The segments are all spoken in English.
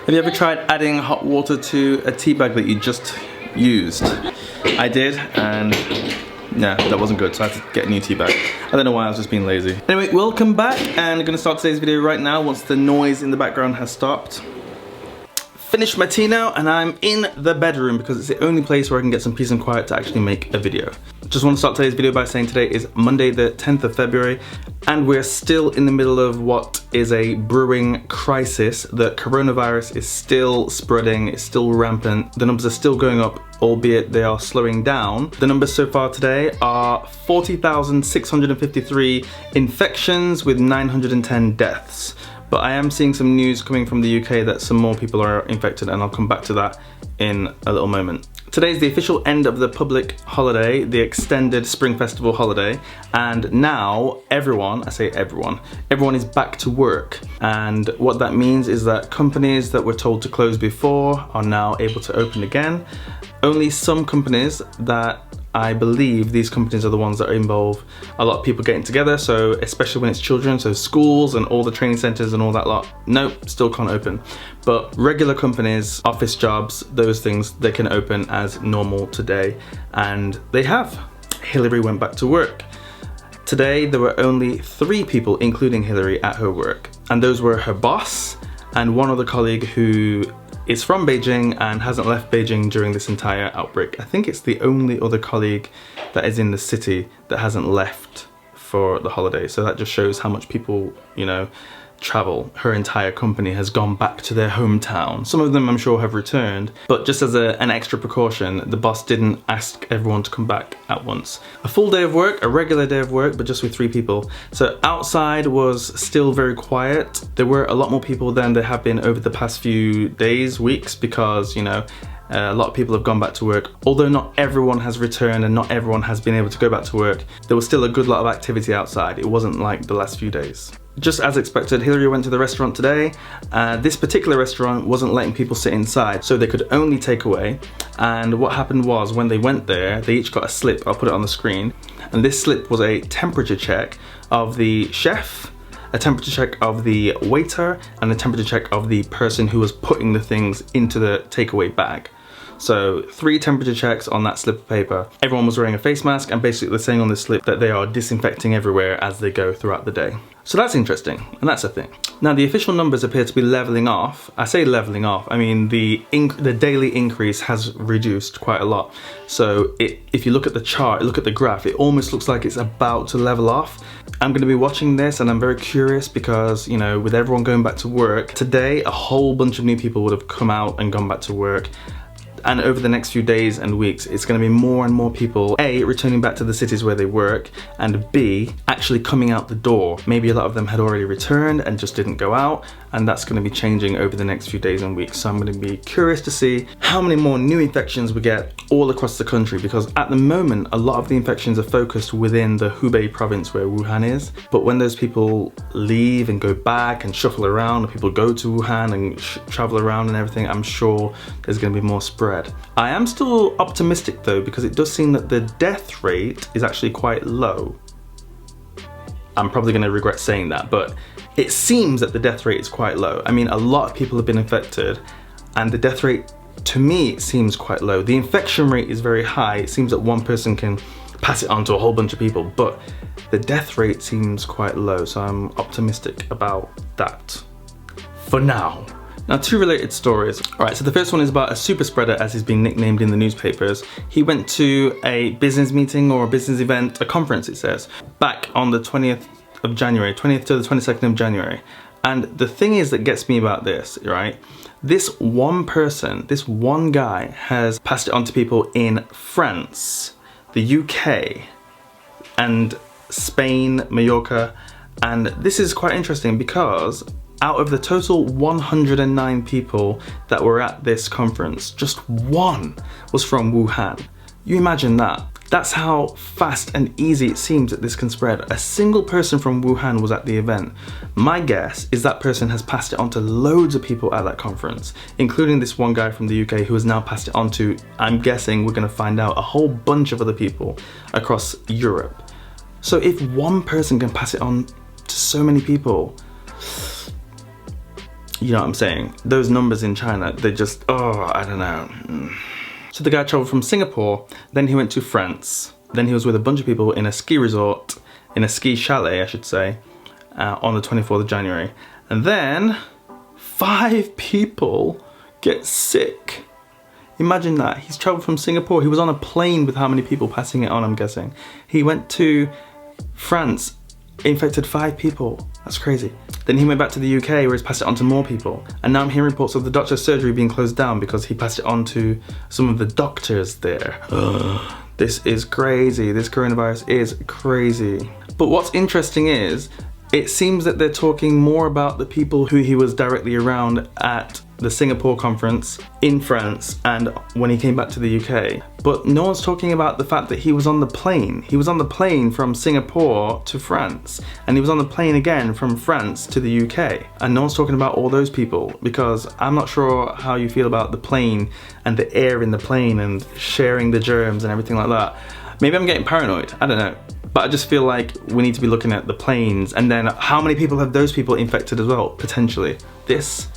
Have you ever tried adding hot water to a tea bag that you just used? I did, and yeah, that wasn't good, so I had to get a new tea bag. I don't know why, I was just being lazy. Anyway, welcome back, and I'm gonna start today's video right now once the noise in the background has stopped. Finished my tea now, and I'm in the bedroom because it's the only place where I can get some peace and quiet to actually make a video. Just want to start today's video by saying today is Monday the 10th of February, and we're still in the middle of what is a brewing crisis. The coronavirus is still spreading, it's still rampant. The numbers are still going up, albeit they are slowing down. The numbers so far today are 40,653 infections with 910 deaths. But I am seeing some news coming from the UK that some more people are infected, and I'll come back to that in a little moment. Today is the official end of the public holiday, the extended Spring Festival holiday, and now everyone, I say everyone is back to work. And what that means is that companies that were told to close before are now able to open again. Only some companies that I believe these companies are the ones that involve a lot of people getting together, so especially when it's children, so schools and all the training centers and all that lot, nope, still can't open. But regular companies, office jobs, those things, they can open as normal today, and they have. Hillary went back to work. Today there were only 3 people, including Hillary, at her work, and those were her boss and one other colleague who is from Beijing and hasn't left Beijing during this entire outbreak. I think it's the only other colleague that is in the city that hasn't left for the holiday. So that just shows how much people, you know, travel. Her entire company has gone back to their hometown. Some of them I'm sure have returned, but just as an extra precaution, the boss didn't ask everyone to come back at once. A full day of work, a regular day of work, but just with 3 people. So outside was still very quiet. There were a lot more people than there have been over the past few days, weeks, because, you know, a lot of people have gone back to work. Although not everyone has returned and not everyone has been able to go back to work, there was still a good lot of activity outside. It wasn't like the last few days. Just as expected, Hillary went to the restaurant today. This particular restaurant wasn't letting people sit inside, so they could only take away. And what happened was, when they went there, they each got a slip. I'll put it on the screen. And this slip was a temperature check of the chef, a temperature check of the waiter, and a temperature check of the person who was putting the things into the takeaway bag. So 3 temperature checks on that slip of paper. Everyone was wearing a face mask, and basically they're saying on this slip that they are disinfecting everywhere as they go throughout the day. So that's interesting, and that's a thing. Now the official numbers appear to be leveling off. I say leveling off, I mean the daily increase has reduced quite a lot. So if you look at the chart, look at the graph, it almost looks like it's about to level off. I'm going to be watching this, and I'm very curious because, you know, with everyone going back to work, today a whole bunch of new people would have come out and gone back to work. And over the next few days and weeks, it's going to be more and more people, A, returning back to the cities where they work, and B, actually coming out the door. Maybe a lot of them had already returned and just didn't go out, and that's going to be changing over the next few days and weeks. So I'm going to be curious to see how many more new infections we get all across the country, because at the moment, a lot of the infections are focused within the Hubei province where Wuhan is. But when those people leave and go back and shuffle around, and people go to Wuhan and travel around and everything, I'm sure there's going to be more spread. I am still optimistic though, because it does seem that the death rate is actually quite low. I'm probably going to regret saying that, but it seems that the death rate is quite low. I mean, a lot of people have been infected, and the death rate, to me, seems quite low. The infection rate is very high. It seems that one person can pass it on to a whole bunch of people, but the death rate seems quite low, so I'm optimistic about that for now. Now, 2 related stories. All right, so the first one is about a super spreader, as he's been nicknamed in the newspapers. He went to a business meeting or a business event, a conference it says, back on the 20th of January, 20th to the 22nd of January. And the thing is that gets me about this, right? This one person, this one guy has passed it on to people in France, the UK, and Spain, Mallorca. And this is quite interesting because out of the total 109 people that were at this conference, just 1 was from Wuhan. You imagine that. That's how fast and easy it seems that this can spread. A single person from Wuhan was at the event. My guess is that person has passed it on to loads of people at that conference, including this one guy from the UK who has now passed it on to, I'm guessing we're going to find out, a whole bunch of other people across Europe. So if one person can pass it on to so many people, You know what I'm saying? Those numbers in China, they just, oh, I don't know. So the guy traveled from Singapore, then he went to France. Then he was with a bunch of people in a ski resort, in a ski chalet, I should say, on the 24th of January. And then 5 people get sick. Imagine that. He's traveled from Singapore. He was on a plane with how many people passing it on, I'm guessing. He went to France, infected 5 people. That's crazy. Then he went back to the UK where he's passed it on to more people. And now I'm hearing reports of the doctor's surgery being closed down because he passed it on to some of the doctors there. This is crazy. This coronavirus is crazy. But what's interesting is, it seems that they're talking more about the people who he was directly around at the Singapore conference, in France, and when he came back to the UK. But no one's talking about the fact that he was on the plane. He was on the plane from Singapore to France, and he was on the plane again from France to the UK. And no one's talking about all those people, because I'm not sure how you feel about the plane and the air in the plane and sharing the germs and everything like that. Maybe I'm getting paranoid, I don't know. But I just feel like we need to be looking at the planes, and then how many people have those people infected as well, potentially. This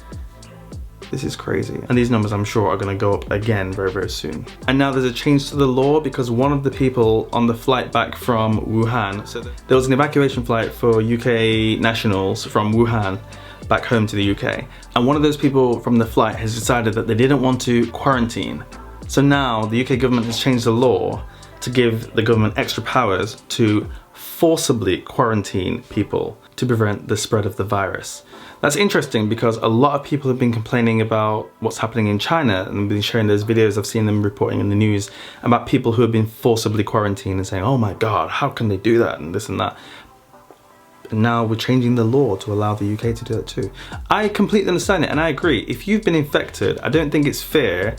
is crazy. And these numbers, I'm sure, are gonna go up again very, very soon. And now there's a change to the law because one of the people on the flight back from Wuhan, so there was an evacuation flight for UK nationals from Wuhan back home to the UK. And one of those people from the flight has decided that they didn't want to quarantine. So now the UK government has changed the law to give the government extra powers to forcibly quarantine people to prevent the spread of the virus. That's interesting because a lot of people have been complaining about what's happening in China and been sharing those videos. I've seen them reporting in the news about people who have been forcibly quarantined and saying, oh my God, how can they do that and this and that. And now we're changing the law to allow the UK to do that too. I completely understand it and I agree. If you've been infected, I don't think it's fair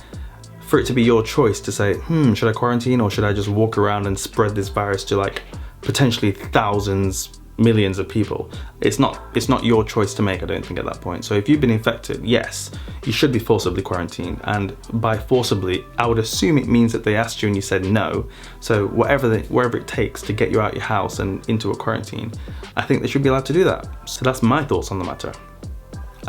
for it to be your choice to say, should I quarantine or should I just walk around and spread this virus to like potentially thousands, millions of people? It's not your choice to make, I don't think, at that point. So if you've been infected, yes, you should be forcibly quarantined. And by forcibly, I would assume it means that they asked you and you said no. So wherever it takes to get you out your house and into a quarantine, I think they should be allowed to do that. So that's my thoughts on the matter.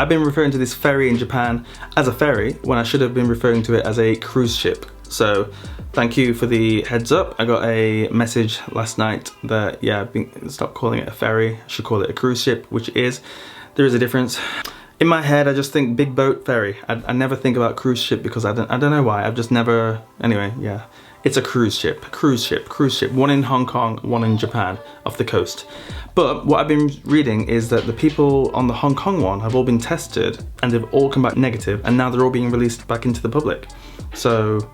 I've been referring to this ferry in Japan as a ferry when I should have been referring to it as a cruise ship. So thank you for the heads up. I got a message last night that, yeah, stop calling it a ferry. I should call it a cruise ship, which it is. There is a difference. In my head, I just think big boat ferry. I never think about cruise ship because I don't know why. I've just never, anyway, yeah. It's a cruise ship. One in Hong Kong, one in Japan, off the coast. But what I've been reading is that the people on the Hong Kong one have all been tested and they've all come back negative, and now they're all being released back into the public. So,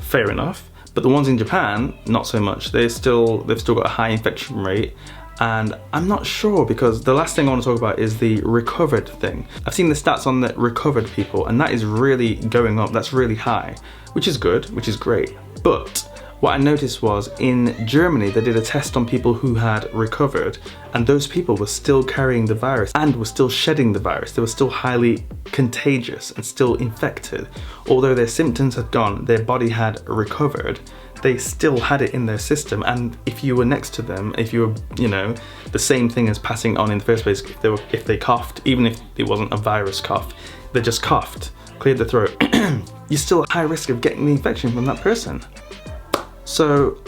fair enough. But the ones in Japan, not so much. They've still got a high infection rate. And I'm not sure, because the last thing I want to talk about is the recovered thing. I've seen the stats on the recovered people, and that is really going up. That's really high, which is good, which is great. But what I noticed was in Germany, they did a test on people who had recovered, and those people were still carrying the virus and were still shedding the virus. They were still highly contagious and still infected. Although their symptoms had gone, their body had recovered, they still had it in their system. And if you were next to them, if you were, you know, the same thing as passing on in the first place, if they coughed, even if it wasn't a virus cough, they just coughed, cleared the throat, you're still at high risk of getting the infection from that person. So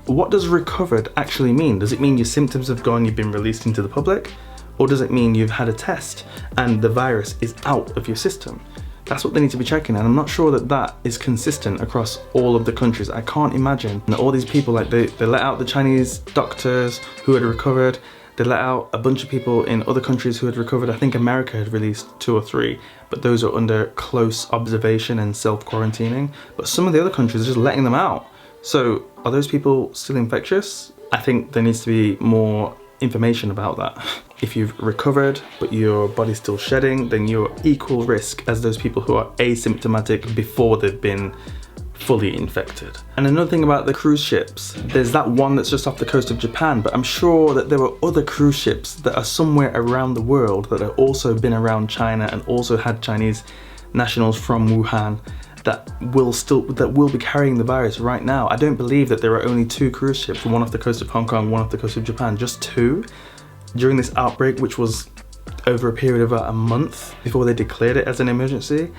what does recovered actually mean? Does it mean your symptoms have gone, you've been released into the public? Or does it mean you've had a test and the virus is out of your system? That's what they need to be checking, and I'm not sure that that is consistent across all of the countries. I can't imagine that all these people, like they let out the Chinese doctors who had recovered, they let out a bunch of people in other countries who had recovered. I think America had released 2 or 3, but those are under close observation and self-quarantining. But some of the other countries are just letting them out. So are those people still infectious? I think there needs to be more information about that. If you've recovered but your body's still shedding, then you're equal risk as those people who are asymptomatic before they've been fully infected. And another thing about the cruise ships, there's that one that's just off the coast of Japan, but I'm sure that there were other cruise ships that are somewhere around the world that have also been around China and also had Chinese nationals from Wuhan that will be carrying the virus right now. I don't believe that there are only 2 cruise ships, one off the coast of Hong Kong, one off the coast of Japan, just 2 during this outbreak, which was over a period of about a month before they declared it as an emergency.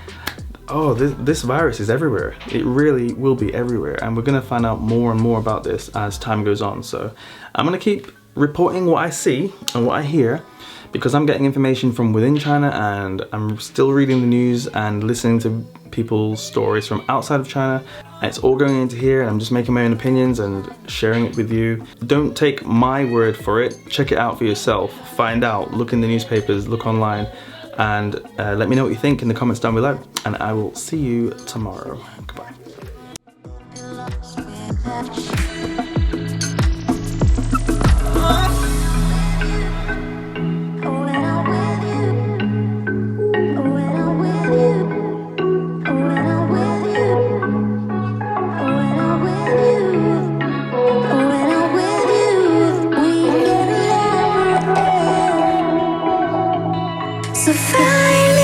Oh, this virus is everywhere. It really will be everywhere, and we're gonna find out more and more about this as time goes on. So I'm gonna keep reporting what I see and what I hear, because I'm getting information from within China, and I'm still reading the news and listening to people's stories from outside of China. It's all going into here, and I'm just making my own opinions and sharing it with you. Don't take my word for it. Check it out for yourself. Find out, look in the newspapers, look online, and let me know what you think in the comments down below. And I will see you tomorrow. Goodbye. So fine.